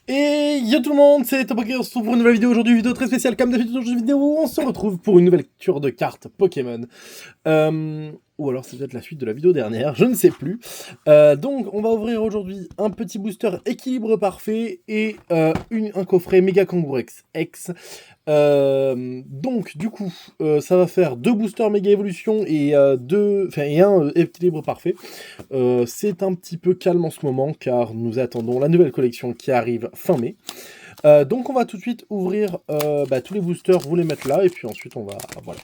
Et yo tout le monde, c'est Topoké, on se retrouve pour une nouvelle vidéo aujourd'hui, vidéo très spéciale comme d'habitude dans ce jeu vidéo où on se retrouve pour une nouvelle lecture de cartes Pokémon. Ou alors c'est peut-être la suite de la vidéo dernière, je ne sais plus. Donc on va ouvrir aujourd'hui un petit booster équilibre parfait et un coffret Méga Kangourex X. Donc du coup, ça va faire 2 boosters Méga Évolution et, un équilibre parfait. C'est un petit peu calme en ce moment car nous attendons la nouvelle collection qui arrive fin mai. Donc on va tout de suite ouvrir tous les boosters, vous les mettre là et puis ensuite on va... Voilà.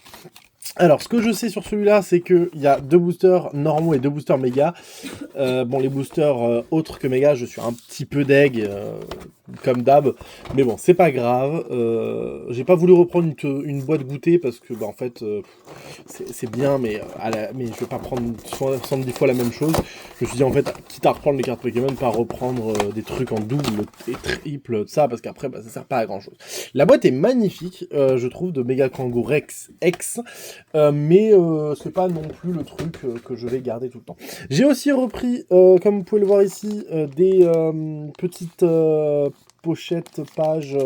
Alors, ce que je sais sur celui-là, c'est qu'il y a 2 boosters normaux et 2 boosters méga. Bon, les boosters autres que méga, je suis un petit peu deg, comme d'hab. Mais bon, c'est pas grave. J'ai pas voulu reprendre une boîte goûtée parce que, en fait, c'est bien, mais je vais pas prendre 70 fois la même chose. Je me suis dit, en fait, quitte à reprendre les cartes Pokémon, pas reprendre des trucs en double et triple, ça, parce qu'après, ça sert pas à grand-chose. La boîte est magnifique, je trouve, de Méga Kangourex X. Mais c'est pas non plus le truc que je vais garder tout le temps. J'ai aussi repris, comme vous pouvez le voir ici, des petites pochettes, pages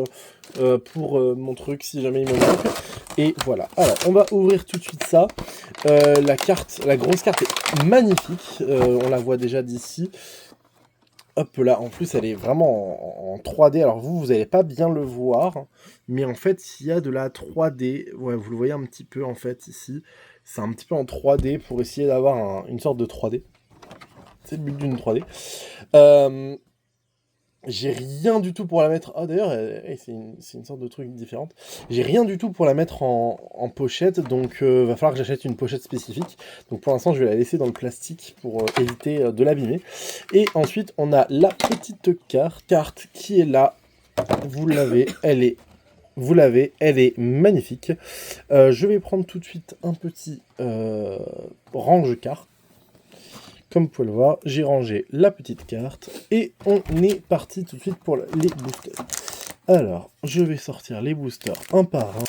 pour mon truc, si jamais il me manque. Et voilà. Alors, on va ouvrir tout de suite ça. La grosse carte est magnifique. On la voit déjà d'ici. Hop là, en plus elle est vraiment en 3D, alors vous allez pas bien le voir, mais en fait il y a de la 3D, ouais vous le voyez un petit peu en fait ici, c'est un petit peu en 3D pour essayer d'avoir une sorte de 3D, c'est le but d'une 3D. J'ai rien du tout pour la mettre... Ah d'ailleurs, c'est une sorte de truc différente. J'ai rien du tout pour la mettre en pochette, donc va falloir que j'achète une pochette spécifique. Donc pour l'instant, je vais la laisser dans le plastique pour éviter de l'abîmer. Et ensuite, on a la petite carte qui est là. Vous l'avez, elle est magnifique. Je vais prendre tout de suite un petit range carte. Comme vous pouvez le voir, j'ai rangé la petite carte et on est parti tout de suite pour les boosters. Alors, je vais sortir les boosters un par un.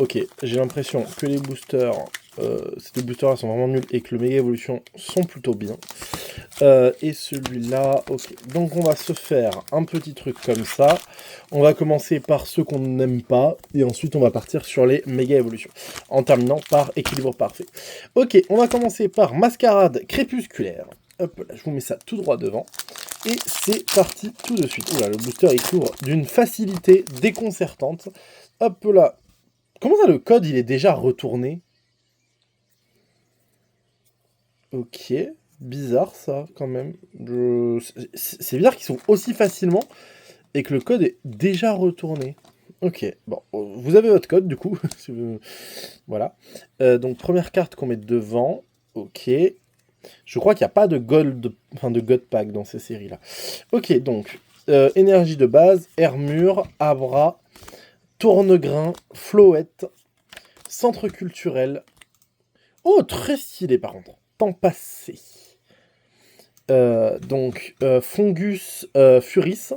Ok, j'ai l'impression que les boosters, ces deux boosters là sont vraiment nuls et que le Méga Évolution sont plutôt bien. Et celui-là, ok. Donc on va se faire un petit truc comme ça. On va commencer par ceux qu'on n'aime pas et ensuite on va partir sur les Méga Évolutions. En terminant par équilibre parfait. Ok, on va commencer par Mascarade Crépusculaire. Hop là, je vous mets ça tout droit devant. Et c'est parti tout de suite. Oula, le booster il couvre d'une facilité déconcertante. Hop là. Comment ça, le code il est déjà retourné? Ok, bizarre ça quand même. C'est bizarre qu'ils sont aussi facilement et que le code est déjà retourné. Ok, bon, vous avez votre code du coup. Voilà. Donc première carte qu'on met devant. Ok. Je crois qu'il n'y a pas de God Pack dans ces séries-là. Ok, donc, énergie de base, Hermure, Abra, Tournegrain, Floette, Centre culturel. Oh, très stylé par contre. Temps passé. Fungus Furis,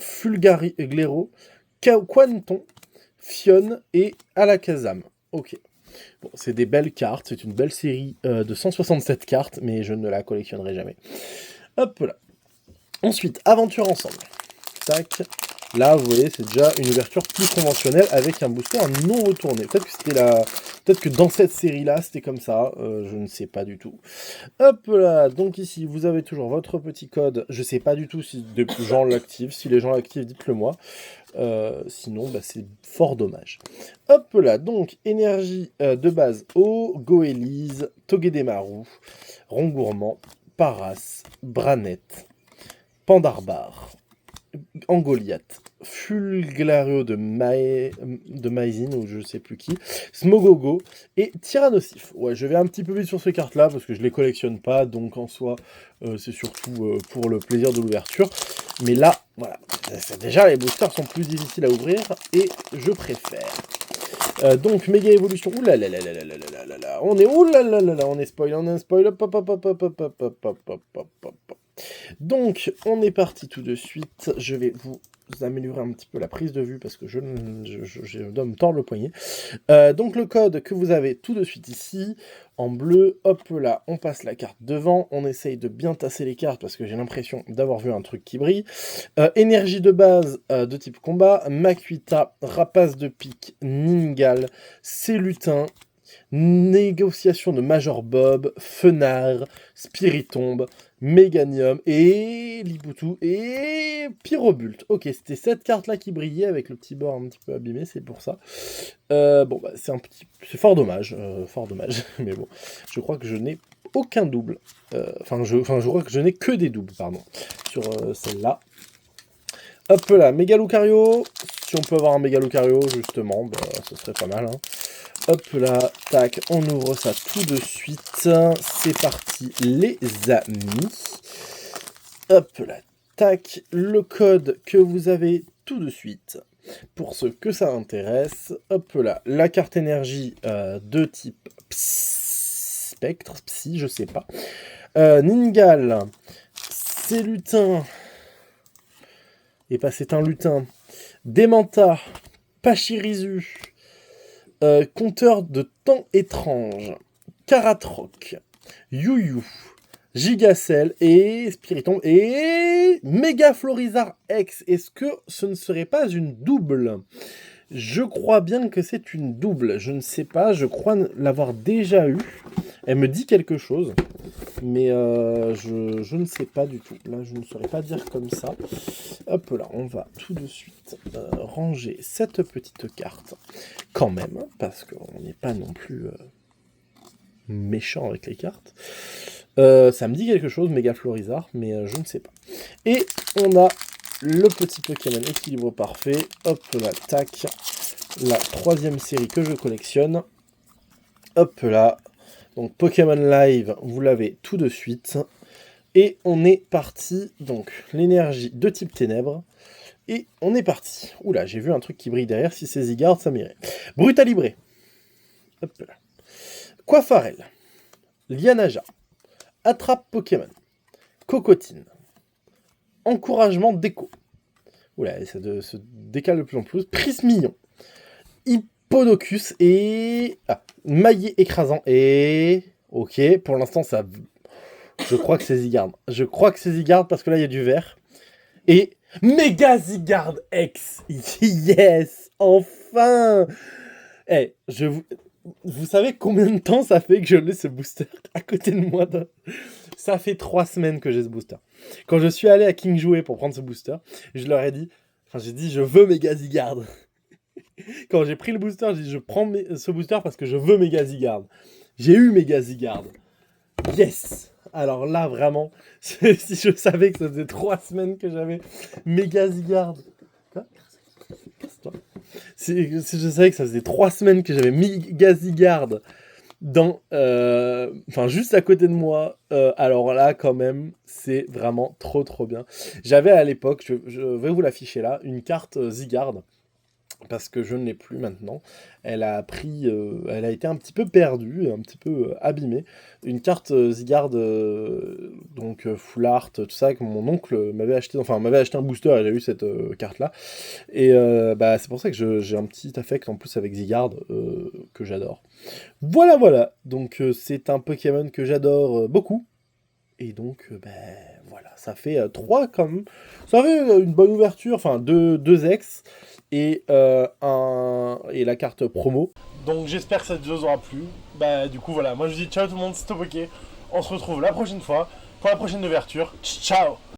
Fulgarglero, Quanton, Fionn et Alakazam. Ok. Bon, c'est des belles cartes, c'est une belle série de 167 cartes, mais je ne la collectionnerai jamais. Hop là. Ensuite, aventure ensemble. Tac. Là, vous voyez, c'est déjà une ouverture plus conventionnelle avec un booster non retourné. Peut-être que dans cette série-là, c'était comme ça. Je ne sais pas du tout. Hop là. Donc ici, vous avez toujours votre petit code. Je ne sais pas du tout si des gens l'activent. Si les gens l'activent, dites-le moi. Sinon, c'est fort dommage. Hop là. Donc, énergie de base eau, Goélise, Togedemaru, Rongourmand, Paras, Branette, Pandarbar, Angoliath, Fulglario de Maizine, ou je sais plus qui, Smogogo et Tyrannosif. Ouais, je vais un petit peu vite sur ces cartes-là, parce que je les collectionne pas, donc en soi, c'est surtout pour le plaisir de l'ouverture. Mais là, voilà, déjà les boosters sont plus difficiles à ouvrir, et je préfère. Donc, méga évolution, oulalalala, on est oulalalala, on est spoil, hop hop hop hop hop hop hop hop hop hop hop hop. Donc, on est parti tout de suite. Je vais vous améliorer un petit peu la prise de vue parce que je dois me tordre le poignet. Donc le code que vous avez tout de suite ici, en bleu, hop là, on passe la carte devant, on essaye de bien tasser les cartes parce que j'ai l'impression d'avoir vu un truc qui brille. Énergie de base de type combat, Makuita, Rapace de pique, Ningal, Célutin, Négociation de Major Bob, Fenard, Spiritombe, Méganium et Libutu et Pyrobult. Ok, c'était cette carte-là qui brillait avec le petit bord un petit peu abîmé, c'est pour ça. Bon, bah, c'est fort dommage, mais bon, je crois que je n'ai aucun double. Enfin, je crois que je n'ai que des doubles, pardon, sur celle-là. Hop là, Méga Lucario. Si on peut avoir un Méga Lucario, justement, bah, ce serait pas mal, hein. Hop là, tac, on ouvre ça tout de suite. C'est parti, les amis. Hop là, tac, le code que vous avez tout de suite. Pour ceux que ça intéresse, hop là, la carte énergie de type spectre, psy, je sais pas. Ningal, c'est lutin. Et pas c'est un lutin. Demanta, Pachirisu. Compteur de temps étrange, Karatroc, Youyou, Gigacel et Spiritombe et Méga Florizard X. Est-ce que ce ne serait pas une double? Je crois bien que c'est une double. Je ne sais pas, je crois l'avoir déjà eu. Elle me dit quelque chose, mais je ne sais pas du tout. Là, je ne saurais pas dire comme ça. Hop là, on va tout de suite ranger cette petite carte, quand même, parce qu'on n'est pas non plus méchant avec les cartes. Ça me dit quelque chose, Méga Florizard, mais je ne sais pas. Et on a le petit Pokémon équilibre parfait. Hop là, tac. La troisième série que je collectionne. Hop là. Donc Pokémon Live, vous l'avez tout de suite. Et on est parti. Donc l'énergie de type ténèbres. Et on est parti. Oula, j'ai vu un truc qui brille derrière. Si c'est Zygarde, ça m'irait. Brutalibré. Hop là. Coiffarel. Lianaja. Attrape Pokémon. Cocotine. Encouragement déco. Oula, ça se décale de plus en plus. Prismillon. Hippodocus et... Ah, maillet écrasant et... Ok, pour l'instant, ça... Je crois que c'est Zygarde. Je crois que c'est Zygarde parce que là, il y a du vert. Et... Méga Zygarde X. Yes. Enfin. Eh, vous savez combien de temps ça fait que je l'ai ce booster à côté de moi Ça fait 3 semaines que j'ai ce booster. Quand je suis allé à King Jouet pour prendre ce booster, je leur ai dit... Enfin, j'ai dit, je veux Méga Zygarde. Quand j'ai pris le booster, j'ai dit, je prends ce booster parce que je veux Méga Zygarde. J'ai eu Méga Zygarde. Yes. Alors là, vraiment, si je savais que ça faisait 3 semaines que j'avais Méga Zygarde. Quoi ? Si je savais que ça faisait 3 semaines que j'avais Méga Zygarde dans... Enfin, juste à côté de moi, alors là, quand même, c'est vraiment trop trop bien. J'avais à l'époque, je vais vous l'afficher là, une carte Zygarde. Parce que je ne l'ai plus maintenant. Elle a été un petit peu perdue, un petit peu abîmée. Une carte Zygarde, donc full art, tout ça, que mon oncle m'avait acheté. Enfin, m'avait acheté un booster et j'ai eu cette carte-là. Et bah, c'est pour ça que j'ai un petit affect en plus avec Zygarde, que j'adore. Voilà, voilà. Donc c'est un Pokémon que j'adore beaucoup. Et donc, voilà, ça fait 3 comme... Ça fait une bonne ouverture, enfin 2 ex et la carte promo. Donc j'espère que ça vous aura plu. Du coup voilà, moi je vous dis ciao tout le monde, c'était Poké. On se retrouve la prochaine fois pour la prochaine ouverture. Ciao.